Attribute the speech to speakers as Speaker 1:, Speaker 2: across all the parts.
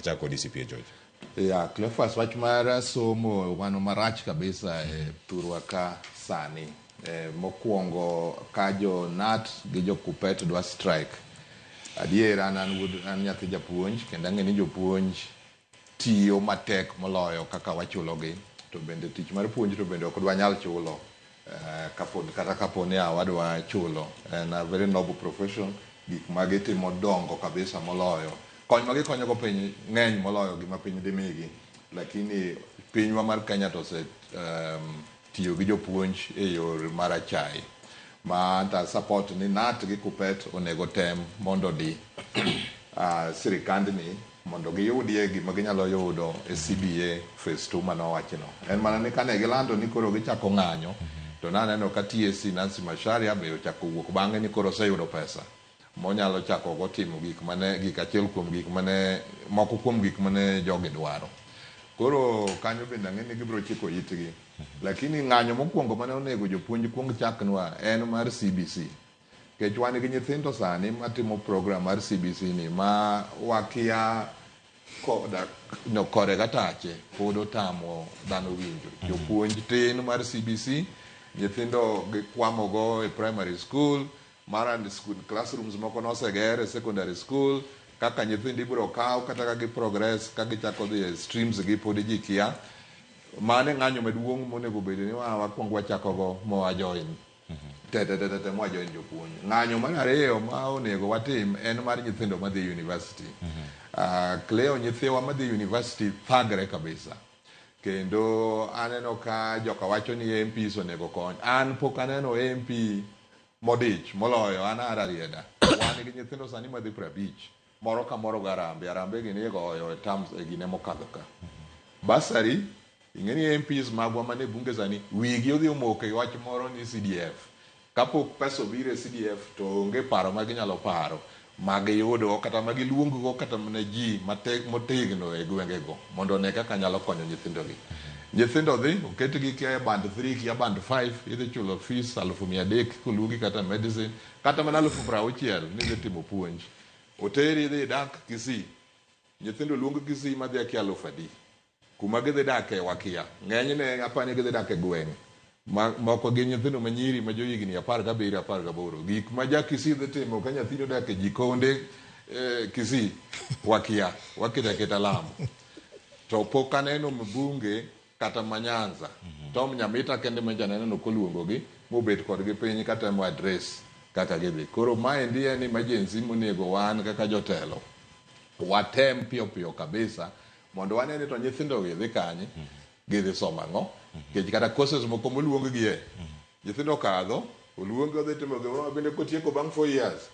Speaker 1: Achako DCP George.
Speaker 2: Ya, Cleophas wach mar somo mano marach kabisa thurwa ka sani. Mokwongo ka jo NAT gi jo KUPPET dwa strike. Adier an nyathi japuonj kendo ang'e ni jopuonj tiyo matek moloyo kaka wachulogi. To bende tich mar puonj to bende ok dwa nyal chulo. Kata kapo ni wadwa chulo. En a very noble profession. Gik magitimo dongo kabisa moloyo. Kony ma gikonyogo piny ng'eny moloyo gima piny dimigi, lakini pinywa mar Kenya to tiyo gi jopuonj e yor mar achai. Ma anta support ni NAT gi KUPPET onego tem mondo di sirikandni mondo giyudie gima ginyalo yudo e CBA phase 2 manowachno. En mana ni kane gilando ni koro gichako ng'anyo, to naneno ka TSC Nancy Macharia be ochako wuok bang'e ni koro oseyudo pesa monyalo chako go timo gik achiel kuom gik mane moko kuom gik mane jogi dwaro. Koro kanyo bende ang'e ni gibiro chiko itgi. Lakini ng'anyo mokwongo mane onego jopuonj kuong chaknwa en mar CBC. Kech wan gi nyithindo sani matimo program mar CBC ni ma wakia kore gatache pod otamo dhano winjo. Jopuonj tin mar CBC, nyithindo gikwamogo e primary school, Marand school classrooms moko nosegere secondary school, kaka nyithindo ibiro kaw kata ka gi progress ka gichako dhi streams gi pod ji kia. Mane ng'anyo maduong' monego bed ni wakwong wachako go mowa join. Mowa join jopuonj. Ng'anyo mar ariyo ma onego watim en mar nyithindo madhi university. Cleo nyithiwa madhi university thagre kabisa. Kendo aneno ka joka wacho ni MPs onego kony. An pok aneno MP modich moloyo an Ararieda. Wan gi nyithindo sani madhi 50. Moro ka moro garambe. Arambe gi ni goyo e terms e gine mokadho ka. Basari, ing'eni MPs magwa mane bunge sani wigi odhi omoko e wach moro ni CDF. Kapok pesa obiro e CDF to onge paro ma ginyalo paro magiyudo kata magiluongo kata mana ji motegno e gwengego mondo ne kaka nyalo konyo nyithindogi. Nyithindo dhi oketgi kia band 3 kia band 5 idhi chulo fees 300,000 koluongi kata medicine kata mana 60,000 ni dhi timo puonj. Oteri dhi dak Kisii. Nyithindo luongo Kisii madhi akia 10,000. Kuma gidhi dak e wakia. Ng'enyne apani gidhi dak e gweng'. Moko gin nyithindo manyiri ma johigni 17, 18. Gik ma ja Kisii dhi timo ka nyathino dak e jikonde Kisii wakia. Wakita keta Lamu. To pok aneno mbunge kata Manyanza. Tom Nyamita kende ma janeno koluongogi mobet kodgi piny kata mo address kaka gidhi. Koro maendi en emergency monego wan kaka jotelo watem piyo kabisa mondo wanene to nyithindo gi dhi kanye gidhi somo ang'o. Kech kata courses moko moluongi nyithindo kadho oluongi odhi timo gimoro bende kotieko bang' 4 years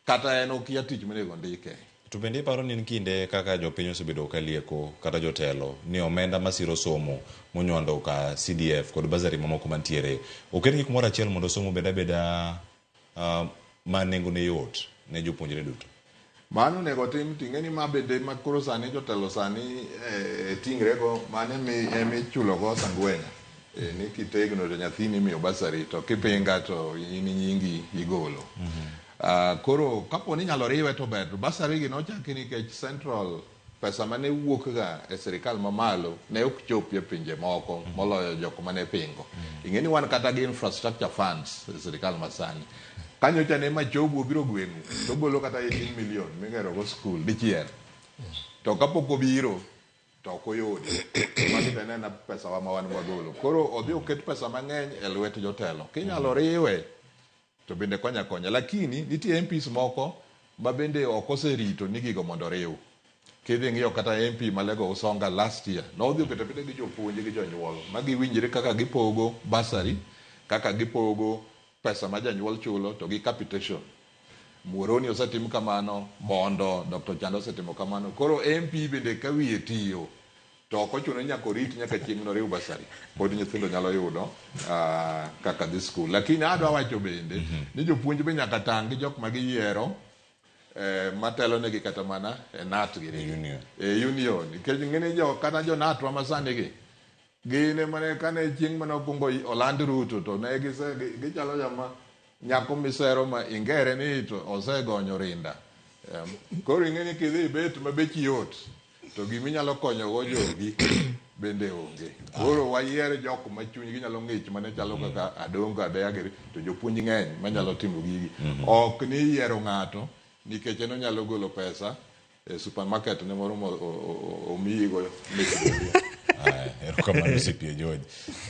Speaker 2: kata en okia tich monego ndike.
Speaker 1: To bende iparo ni kinde kaka jopiny osebedo ka lieko kata jotelo ni omenda masiro somo monywando ka CDF kod bazari mamoko mantiere oket gik moro achiel mondo somo beda ma nengo ne yot ne jopuonjre duto.
Speaker 2: Mano nego tim ting'eni ma bende ma koro sani jotelo sani tingrego mane emichulo go sangwenya. Ni kitegno to nyathini imiyo basari to kipinga to in nyingi igolo. Koro kapo ni nyalo riwe to ber. Basari gi nochaki nikech central pesa mane wuok ga e sirikal mamalo ne ok chopi e pinje moko moloyo jok mane pingo. Ing'eni wan kata gi infrastructure funds e sirikal masani. Kanyo chane ma chobu biro gweng'u to bolo kata 18 million migero go school dichiel. To kapok obiro to ok oyudi. Magi bende na pesa wa ma wan wagolo. Koro odhi oket pesa mang'eny e lwet jotelo. Kinyalo riwe to bende konya. Lakini nitie MPs moko ma bende ok oserito ni gigo mondo riw. Kidhi ng'iyo kata MP Malego Usonga last year nodhi oketo pide gi jopuonje gi jonyuol ma giwinjre kaka gipogo basari, kaka gipogo pesa ma janyuol chulo to gi capitation. Muoroni osetim kamano, Bondo, Dr. Chando osetimo kamano. Koro MP bende ka wiye tiyo to ok ochuno nyaka orit nyaka chieng' no riw basari. Pod nyithindo nyalo yudo kaka dhi school. Lakini adwa wacho bende ni jopuonj be nyaka tang' gi jok ma giyiero matelo negi kata mana NAT gi union. Nikech ng'eni kata jo NAT wa masani gi gine mane kane chieng' mane opungo oland Ruto to ne gichalo jama nyako misero ma ingere ni to osegonyo rinda. Koro ing'eni kidhi bet mabechi yot to giminyalo konyogo jogi bende onge. Koro wayiere jok ma chunygi nyalo ng'ich mane chalo kaka Adongo, Adegri, to jopuonj ng'eny manyalo timo gigi. Ok ni yiero ng'ato nikech en onyalo golo pesa e supermarket ne moro omiyigo.
Speaker 1: Erokamano osepie George.